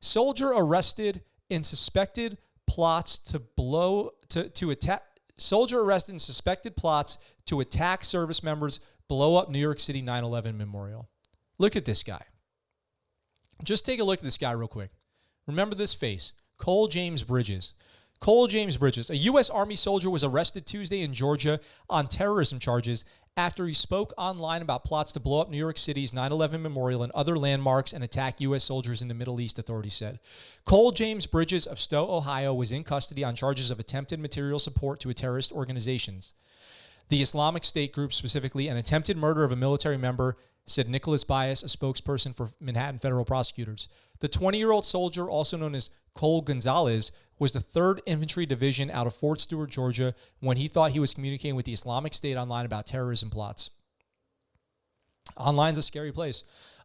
Soldier arrested in suspected plots to attack. Soldier arrested in suspected plots to attack service members, blow up New York City 9/11 memorial. Look at this guy. Just take a look at this guy real quick. Remember this face. Cole James Bridges. Cole James Bridges, a U.S. Army soldier, was arrested Tuesday in Georgia on terrorism charges after he spoke online about plots to blow up New York City's 9/11 memorial and other landmarks and attack U.S. soldiers in the Middle East, authorities said. Cole James Bridges of Stowe, Ohio, was in custody on charges of attempted material support to a terrorist organizations, the Islamic State group specifically, and attempted murder of a military member, said Nicholas Bias, a spokesperson for Manhattan federal prosecutors. The 20-year-old soldier, also known as Cole Gonzalez, was the 3rd Infantry Division out of Fort Stewart, Georgia, when he thought he was communicating with the Islamic State online about terrorism plots. Online's a scary place.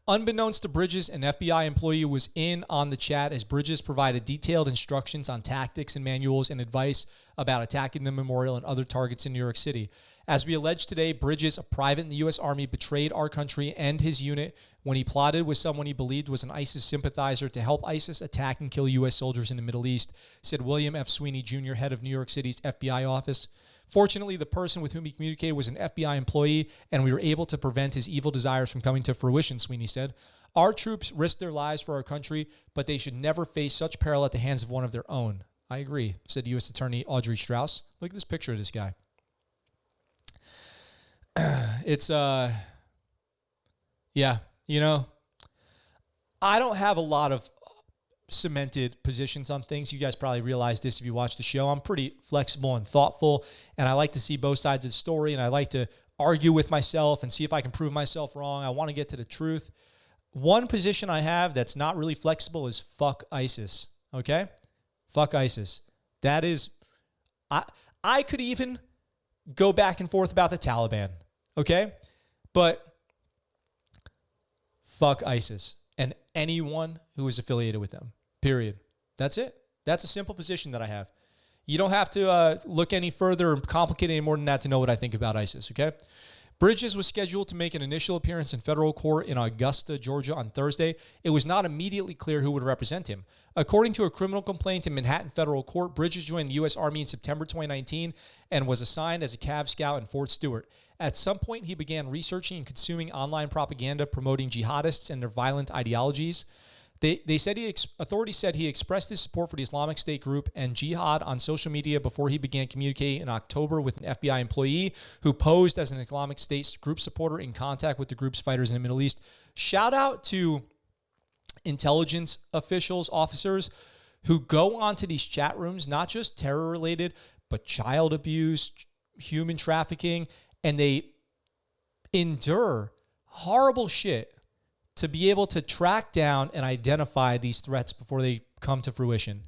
Unbeknownst to Bridges, an FBI employee was in on the chat as Bridges provided detailed instructions on tactics and manuals and advice about attacking the memorial and other targets in New York City. As we allege today, Bridges, a private in the U.S. Army, betrayed our country and his unit when he plotted with someone he believed was an ISIS sympathizer to help ISIS attack and kill U.S. soldiers in the Middle East, said William F. Sweeney, Jr., head of New York City's FBI office. Fortunately, the person with whom he communicated was an FBI employee, and we were able to prevent his evil desires from coming to fruition, Sweeney said. Our troops risked their lives for our country, but they should never face such peril at the hands of one of their own. I agree, said U.S. Attorney Audrey Strauss. Look at this picture of this guy. It's, yeah, you know, I don't have a lot of cemented positions on things. You guys probably realize this if you watch the show. I'm pretty flexible and thoughtful, and I like to see both sides of the story, and I like to argue with myself and see if I can prove myself wrong. I want to get to the truth. One position I have that's not really flexible is fuck ISIS, okay? Fuck ISIS. That is, I could even go back and forth about the Taliban, okay? But fuck ISIS and anyone who is affiliated with them, period. That's it. That's a simple position that I have. You don't have to look any further or complicate any more than that to know what I think about ISIS, okay? Bridges was scheduled to make an initial appearance in federal court in Augusta, Georgia on Thursday. It was not immediately clear who would represent him. According to a criminal complaint in Manhattan federal court, Bridges joined the U.S. Army in September 2019 and was assigned as a Cav Scout in Fort Stewart. At some point, he began researching and consuming online propaganda promoting jihadists and their violent ideologies. Authorities said he expressed his support for the Islamic State group and jihad on social media before he began communicating in October with an FBI employee who posed as an Islamic State group supporter in contact with the group's fighters in the Middle East. Shout out to intelligence officials, officers who go onto these chat rooms, not just terror-related, but child abuse, human trafficking, and they endure horrible shit to be able to track down and identify these threats before they come to fruition.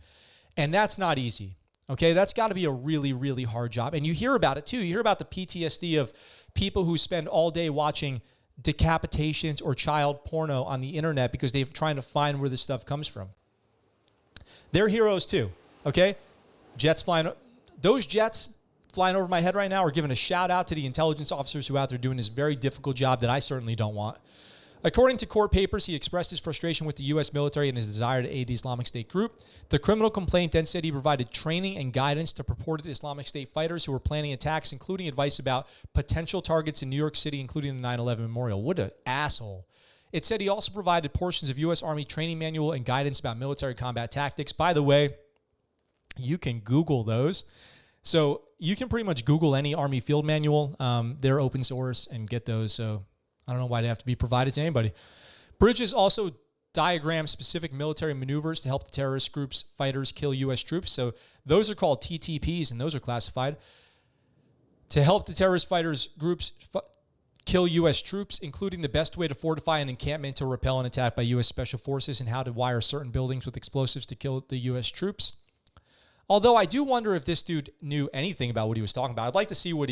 And that's not easy, okay? That's got to be a really, really hard job. And you hear about it, too. You hear about the PTSD of people who spend all day watching decapitations or child porno on the internet because they're trying to find where this stuff comes from. They're heroes, too, okay? Jets flying. Those jets flying over my head right now are giving a shout-out to the intelligence officers who are out there doing this very difficult job that I certainly don't want. According to court papers, he expressed his frustration with the U.S. military and his desire to aid the Islamic State group. The criminal complaint then said he provided training and guidance to purported Islamic State fighters who were planning attacks, including advice about potential targets in New York City, including the 9/11 memorial. What an asshole. It said he also provided portions of U.S. Army training manual and guidance about military combat tactics. By the way, you can Google those. So you can pretty much Google any Army field manual. They're open source and get those. So I don't know why they have to be provided to anybody. Bridges also diagrammed specific military maneuvers to help the terrorist groups' fighters kill U.S. troops. So those are called TTPs, and those are classified. To help the terrorist fighters' groups kill U.S. troops, including the best way to fortify an encampment to repel an attack by U.S. Special Forces and how to wire certain buildings with explosives to kill the U.S. troops. Although I do wonder if this dude knew anything about what he was talking about. I'd like to see what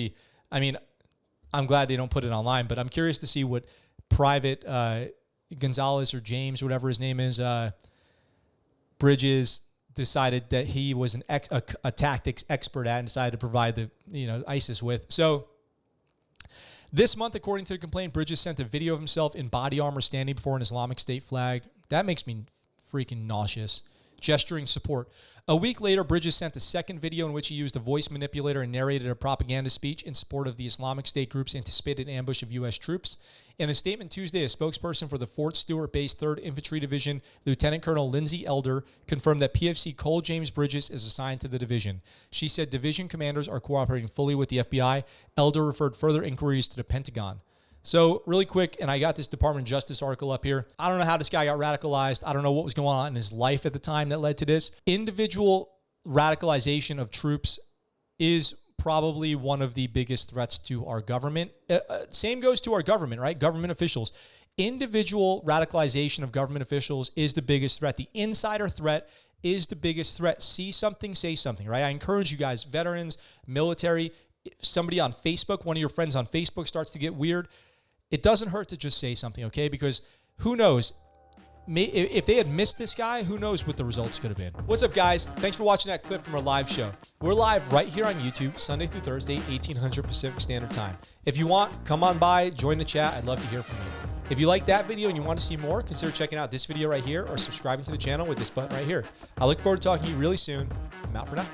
I'm glad they don't put it online, but I'm curious to see what Private Gonzalez or James, whatever his name is, Bridges decided that he was a tactics expert at and decided to provide the ISIS with. So this month, according to the complaint, Bridges sent a video of himself in body armor standing before an Islamic State flag. That makes me freaking nauseous. Gesturing support. A week later, Bridges sent a second video in which he used a voice manipulator and narrated a propaganda speech in support of the Islamic State group's anticipated ambush of U.S. troops. In a statement Tuesday, a spokesperson for the Fort Stewart-based 3rd Infantry Division, Lieutenant Colonel Lindsay Elder, confirmed that PFC Cole James Bridges is assigned to the division. She said division commanders are cooperating fully with the FBI. Elder referred further inquiries to the Pentagon. So really quick, and I got this Department of Justice article up here. I don't know how this guy got radicalized. I don't know what was going on in his life at the time that led to this. Individual radicalization of troops is probably one of the biggest threats to our government. Same goes to our government, right? Government officials. Individual radicalization of government officials is the biggest threat. The insider threat is the biggest threat. See something, say something, right? I encourage you guys, veterans, military, if somebody on Facebook, one of your friends on Facebook starts to get weird, it doesn't hurt to just say something, okay? Because who knows? If they had missed this guy, who knows what the results could have been. What's up, guys? Thanks for watching that clip from our live show. We're live right here on YouTube, Sunday through Thursday, 1800 Pacific Standard Time. If you want, come on by, join the chat. I'd love to hear from you. If you like that video and you want to see more, consider checking out this video right here or subscribing to the channel with this button right here. I look forward to talking to you really soon. I'm out for now.